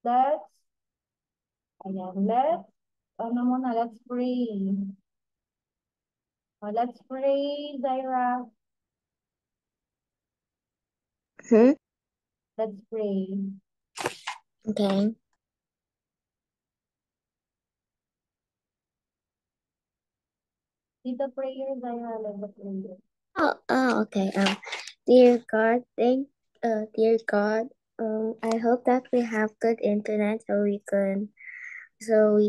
Let's, ayan, let's pray. Let's pray, Zaira. Let's pray. Okay. Lead the prayer, Zaira, lead the prayer. Okay. Dear God, dear God, I hope that we have good internet so we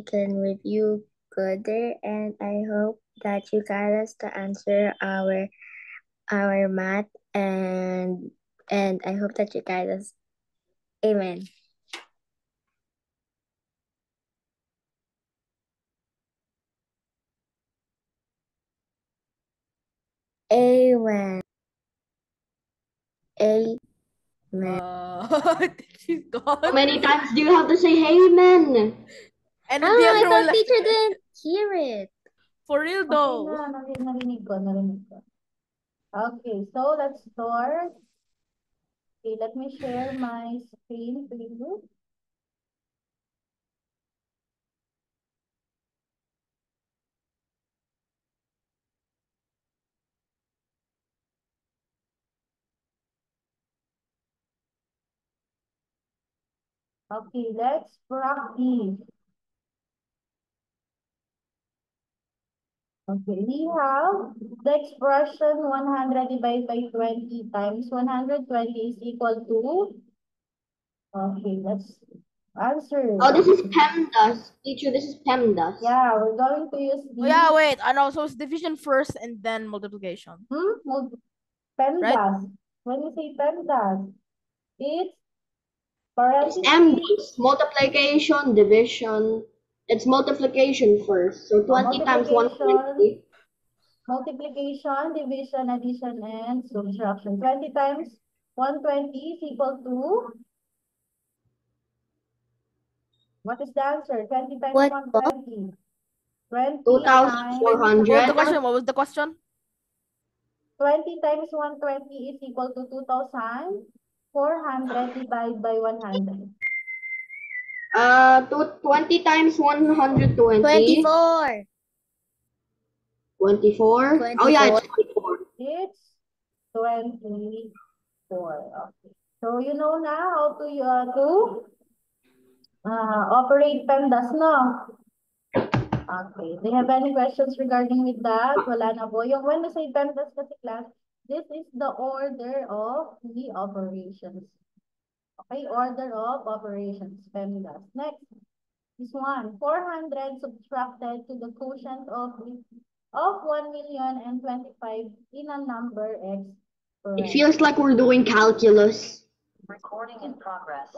can review good there, and I hope that you guide us to answer our math, and I hope that you guide us. Amen. Amen. Amen. She's gone. How many times do you have to say amen? And then the I other one thought left. teacher didn't hear it. For real Okay though. na, narinig ko. Okay, so let's start. Okay, let me share my screen to you. Okay, let's practice. Okay, we have the expression 100 divided by 20 times 120 is equal to, okay, let's answer. Oh, this is PEMDAS. Teacher, this is PEMDAS. Yeah, we're going to use the... Oh, yeah, wait. I know. So it's division first and then multiplication. PEMDAS. Right? When you say PEMDAS, it's It's parentheses. MDAS. Multiplication, division. It's multiplication first. So 20 times 120. Multiplication, division, addition, and subtraction. 20 times 120 is equal to, what is the answer? 20 times What? 120. 20 times 2,400. What was the question? What was the question? 20 times 120 is equal to 2,400 divided by 100. 20 times 120. 24. 24? Oh yeah, it's 24. It's 24. Okay. So you know now how to operate PEMDAS, no? Okay. Do you have any questions regarding with that? Wala na po. Yung when we say PEMDAS kasi class, this is the order of the operations. Okay, order of operations, PEMDAS. Next, this one, 400 subtracted to the quotient of 1,025,000 in a number x. It feels like we're doing calculus. Recording in progress.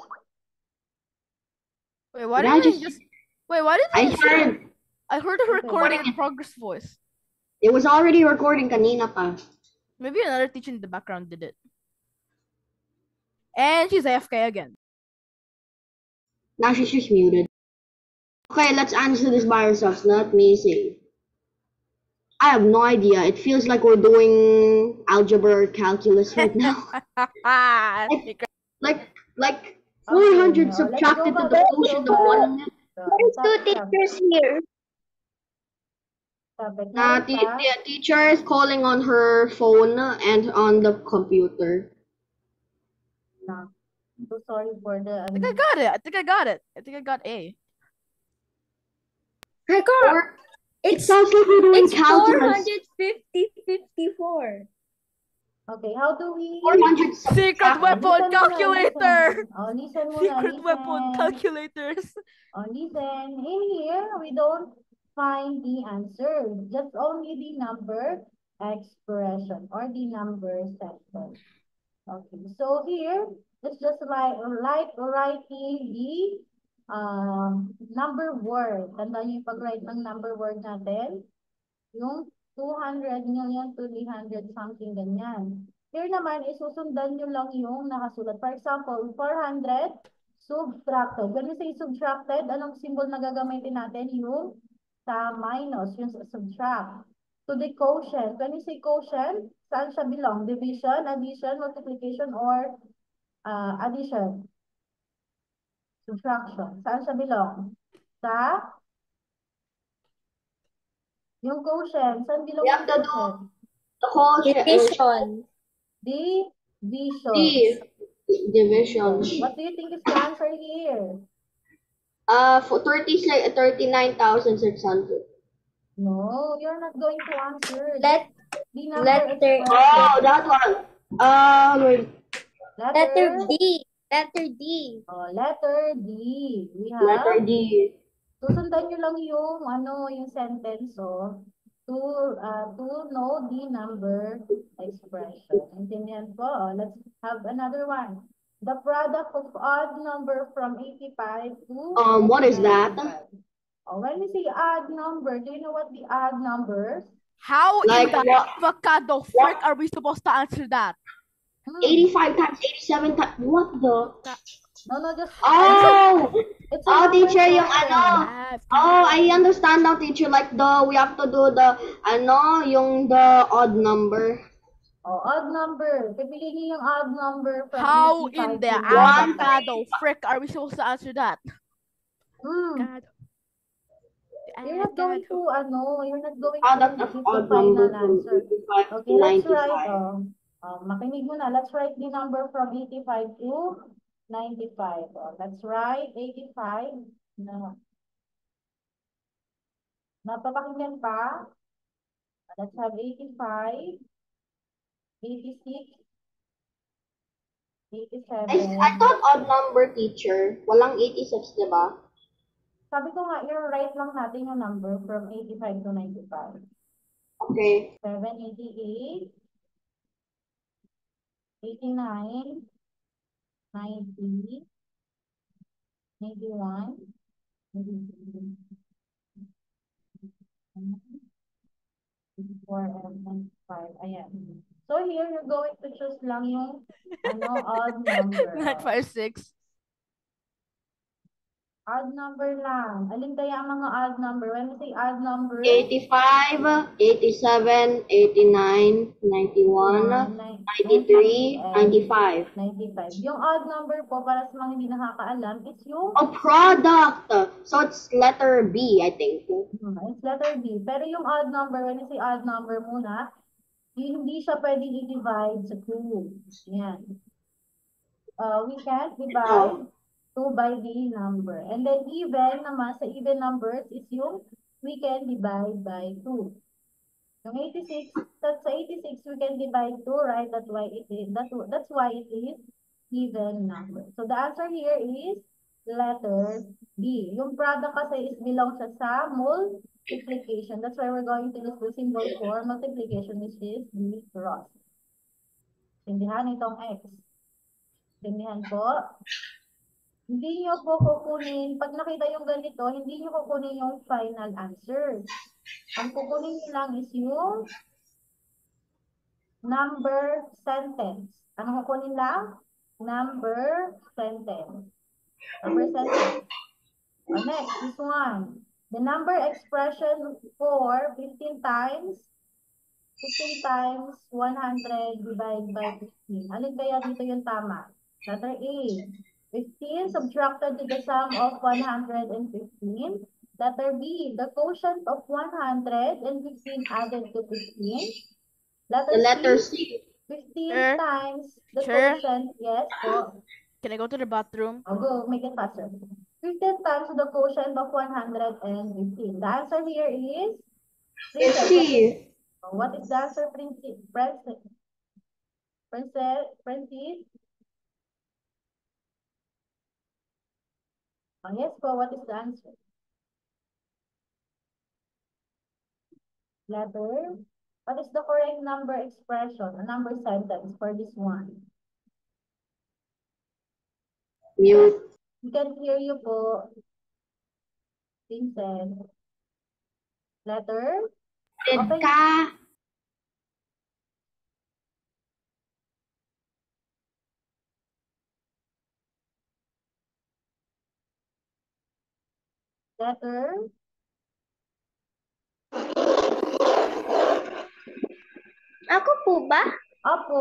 Wait, why Did did I I just... just... Wait, why did I I say... heard I heard a recording in progress voice. it was already recording kanina pa. Maybe another teacher in the background did it. And she's AFK again. Now she's just muted. Okay, let's answer this by ourselves, not me saying. I have no idea. It feels like we're doing algebra or calculus right now. like 400 subtracted to the quotient of 1 million. There's two teachers here. The teacher is calling on her phone and on the computer. So sorry for the... I think I got it. I think I got A. Record. It sounds like we're doing It's calculus. 454. Okay, how do we... 400 Secret weapon calculator! Listen muna, Secret weapon calculators. Listen. In here, we don't find the answer. Just only the number expression or the number sentence. Okay, so here, it's just like writing the number word. Tandaan niyo yung pag-write ng number word natin. Yung 200 million to 300 something ganyan. Here naman, isusundan nyo lang yung nakasulat. For example, 400 subtracted. When we say subtracted, anong symbol na gagamitin natin? Yung sa minus, yung sa subtract. To the quotient. When we say quotient, saan siya belong? Division, addition, multiplication, or addition? Subtraction. Saan siya belong? Sa? Yung quotient. Saan belong We yung have to do quotient? the whole Division. Division. division. What do you think is the answer here? For 39,600. No, you're not going to answer. Let The number letter expression. Oh, that one. Wait. letter D. Letter D. Oh, letter D. We Letter have, D. susundan nyo lang yung, yung sentence, to know the number expression. Intindihan po. Oh, let's have another one. The product of odd number from 85 to What is that? 95. Oh, when we say odd number, do you know what the odd numbers? How Like in the what? avocado frick are we supposed to answer that? 85 times 87 times. What the? No, just Oh! it's a Oh, number teacher, yung sentence. Oh, I understand now, teacher. Like we have to do the, yung the odd number. Oh, odd number. Pipiliin niyo yung odd number from How 85 in the to 95. avocado frick are we supposed to answer that? Hmm. You're not going to, you're not going Product to of give the odd final number from answer. 85 to Okay, let's write, 95. makinig mo na. Let's write the number from 85 to 95. Let's write 85. No. Napapakinggan pa? Let's have 85, 86, 87. I thought odd number, teacher. Walang 86, diba? Sabi ko nga, i-write lang natin yung number from 85 to 95. Okay. 7, 88, 89, 90, 91, 84, and 95. Ayan. So here, you're going to choose lang yung odd number. 956. Odd number lang. Alin kaya ang mga odd number? When we say odd number, 85, 87, 89, 91, 93, 95. 95. Yung odd number po, para sa mga hindi nakakaalam, is yung A product. So it's letter B, I think. it's letter B. Pero yung odd number, when you say odd number muna, hindi siya pwedeng i-divide sa 2. Yan. We can divide 2 by the number. And then even naman, sa even numbers is yung we can divide by 2. Yung 86, sa 86 we can divide 2, right? That's why it is even number. So the answer here is letter B. Yung product kasi is belong siya sa multiplication. That's why we're going to use the symbol for multiplication, which is the cross. Tindihan itong X. Tindihan po. Hindi nyo po kukunin, pag nakita yung ganito, hindi nyo kukunin yung final answer. Ang kukunin nyo lang is yung number sentence. Ano kukunin lang? Number sentence. Number sentence. Next, this one. The number expression for 15 times 100 divided by 15. Alin kaya dito yung tama? Letter A. 15 subtracted to the sum of 115. Letter B. The quotient of 115 added to 15. The letter C. 15 Sure. times the Sure. quotient. Yes, po. Can I go to the bathroom? I'll go, make it faster. 15 times the quotient of 115. The answer here is C. What is the answer, Francis? Yes po, what is the answer? Letter. What is the correct number expression, a number sentence for this one? Mute. We can hear you po, Vincent. Letter. Okay. Ka. Letter. Ako po ba? Opo.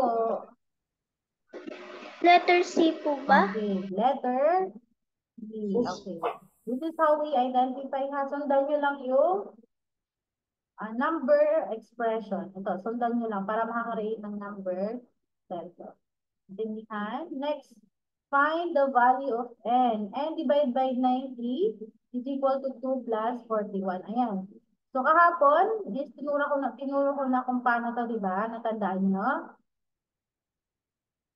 Letter C po ba? Okay. Letter B. Okay. This is how we identify ha. Sundan nyo lang yung number expression. Ito, sundan nyo lang para makaka-create ng number center. Intindihan? Next, find the value of n. N divided by 90 is equal to 2 plus 41. Ayan. So, kahapon, tinuro ko na kung paano to, di ba? Natandaan nyo?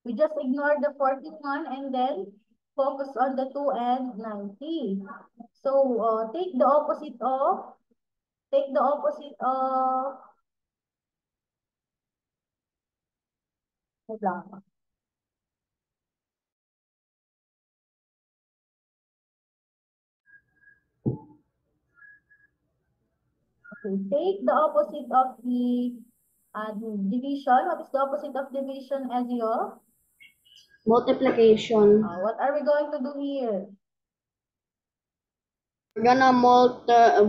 We just ignore the 41 and then focus on the 2 and 90. So, take the opposite of, hold on. Okay, take the opposite of the division. What is the opposite of division, Ezio? Multiplication. What are we going to do here? We're gonna multiply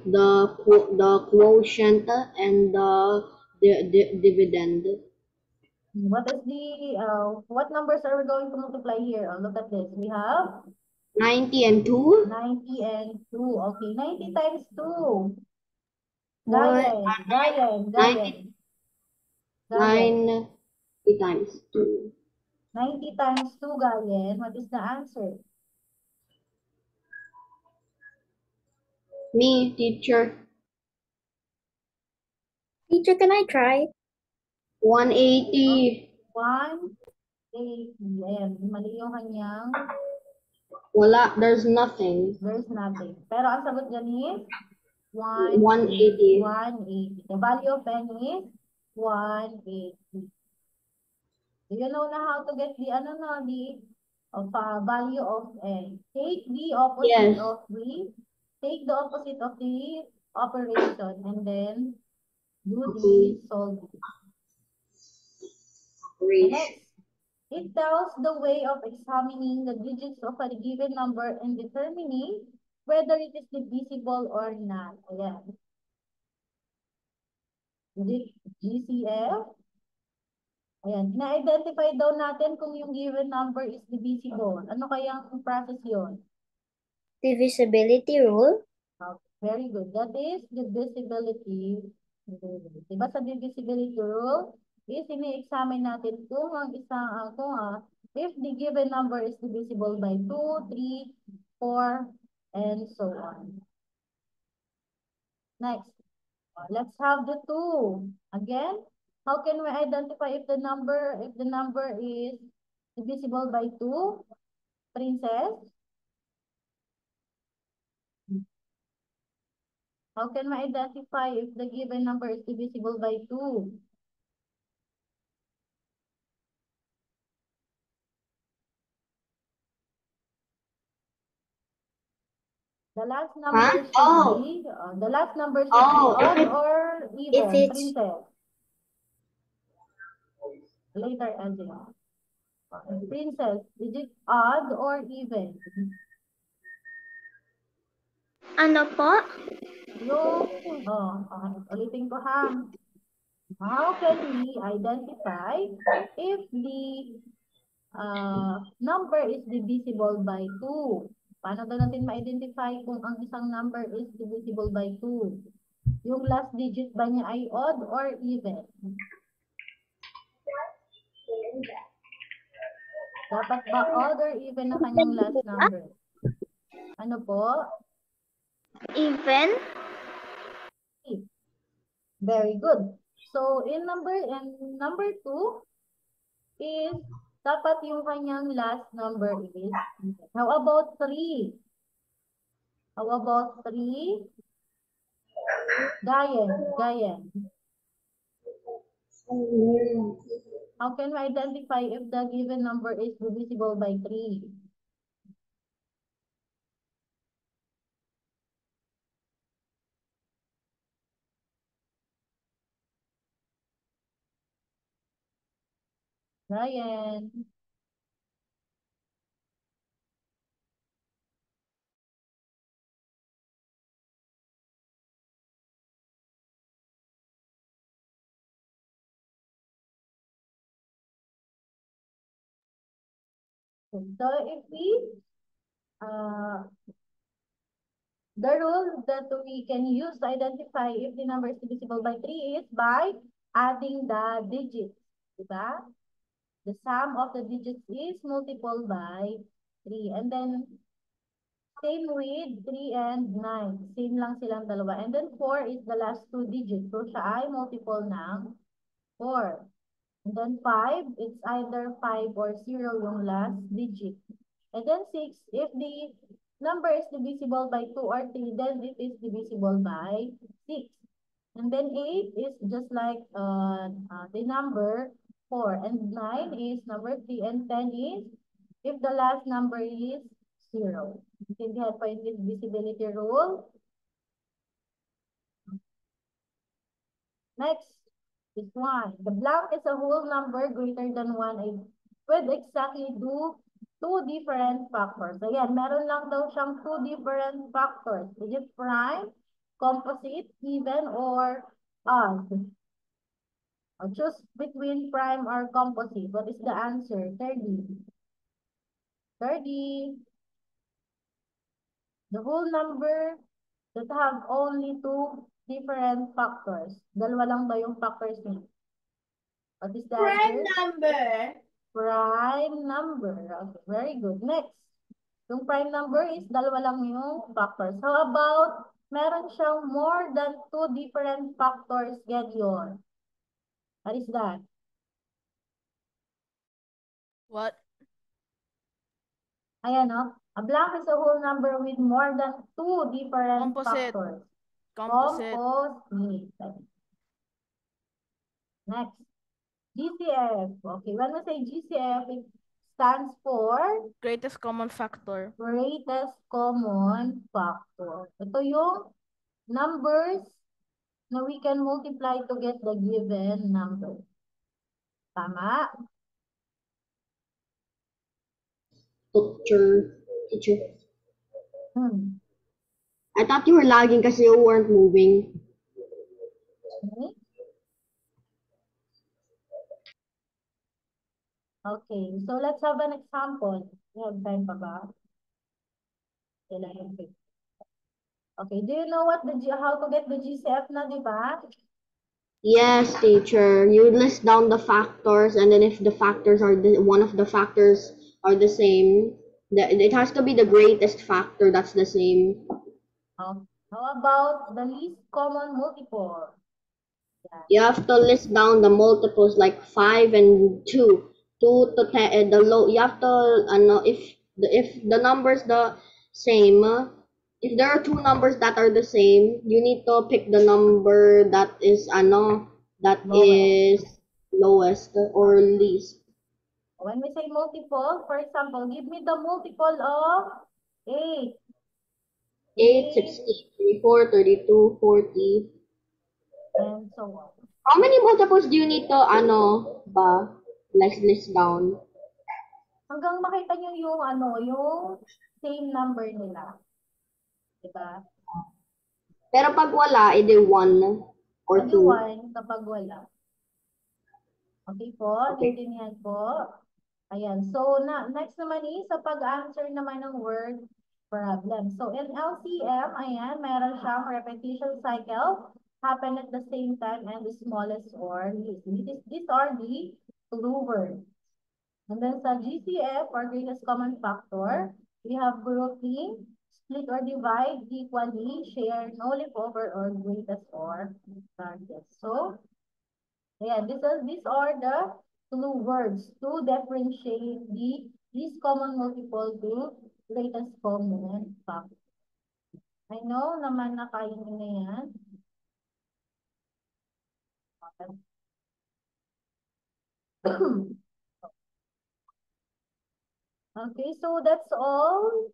the quotient and the dividend. What is what numbers are we going to multiply here? Look at this. We have 90 and 2. 90 and 2. Okay, 90 times 2. What? Gayen. 90 times 2. 90 times 2, Gayen. What is the answer? Me, teacher. Teacher, can I try? 180. 180. Ayan, mali yung kanyang, Wala, there's nothing. there's nothing. Pero ang sagot dyan is 180. 180. The value of n is 180. Do you know na how to get the value of n? Take the opposite Yes. of the operation and then do the solving. The next, it tells the way of examining the digits of a given number and determining whether it is divisible or not. Ayan. GCF. Ayan. Na-identify daw natin kung yung given number is divisible. Ano kayang process yun? Divisibility rule? Very good. That is divisibility rule. Diba sa divisibility rule, is ini-examine natin kung ang if the given number is divisible by 2, 3, 4, and so on. Next, let's have the 2. Again, how can we identify if the number is divisible by 2? Princess? How can we identify if the given number is divisible by 2? The last number should be odd or even, If it's- Princess. Later, Angela. Princess, is it odd or even? Ano po? Ulitin ko ha. How can we identify if the number is divisible by 2? Paano daw natin ma-identify kung ang isang number is divisible by 2? Yung last digit ba niya ay odd or even? Dapat ba odd or even na kanyang last number? Ano po? Even? Very good. So, in number 2 is dapat yung kanyang last number is even. How about 3? How about 3? Gayen. How can we identify if the given number is divisible by 3? Ryan. So if we, the rule that we can use to identify if the number is divisible by 3 is by adding the digits. Diba? The sum of the digits is multiple by 3. And then, same with 3 and 9. Same lang silang dalawa. And then 4 is the last two digits. So siya ay multiple ng 4. And then 5, it's either 5 or 0 yung last digit. And then 6, if the number is divisible by 2 or 3, then it is divisible by 6. And then 8 is just like the number 4. And 9 is number 3. And 10 is if the last number is 0. Intindihan po yung divisibility rule. Next is 1. The blank is a whole number greater than 1. I would exactly do two different factors. Ayan, meron lang daw siyang two different factors. Is it prime, composite, even, or odd? I'll choose between prime or composite. What is the answer? 30. 30. The whole number that have only two different factors. Dalawa lang ba yung factors niya? What is the answer? number. Prime number. Okay, very good. Next. Yung prime number is dalawa lang yung factors. How about meron siyang more than two different factors, Gideon? What is that? What? Ayan, no? A blank is a whole number with more than two different Composite. factors. Composite. Composite. Next. GCF. Okay, when we say GCF, it stands for Greatest common factor. greatest common factor. Ito yung numbers na we can multiply to get the given number. Tama? Teacher. Hmm. I thought you were lagging kasi you weren't moving. Okay. Okay, so let's have an example. We have time pa ba? Kailangan. Okay, do you know how to get the GCF na, di ba? Yes, teacher. You list down the factors, and then if the factors are one of the factors are the same, it has to be the greatest factor that's the same. How about the least common multiple? You have to list down the multiples like 5 and 2. 2 to 10, you have to if the numbers the same, if there are two numbers that are the same, you need to pick the number that is lowest or least. When we say multiple, for example, give me the multiple of 8. 8, 16, 34, 32, 40. And so on. How many multiples do you need to list down? Hanggang makita nyo yung same number nila. Diba? Pero pag wala, edi 1 or 2. 1 kapag wala. Okay po, Okay. naintindihan po. Ayan, so next naman is sa pag-answer naman ng word problem. So in LCM, ayan, meron siyang repetition cycle happen at the same time and the smallest or least. These are the clue words. And then sa GCF or greatest common factor, we have grouping, split or divide, equally, share, no leftover, or greatest or largest. So, yeah, these are the clue words to differentiate the least common multiple to greatest common factor. I know naman na kaya nyo na yan. Okay, so that's all.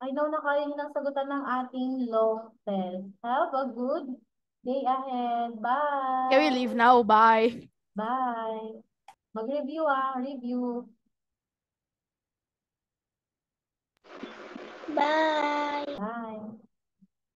I know na kaya nyo nang sagutan ng ating long test. Have a good day ahead. Bye! Can we leave now? Bye. Bye! Mag-review review. Bye. Bye!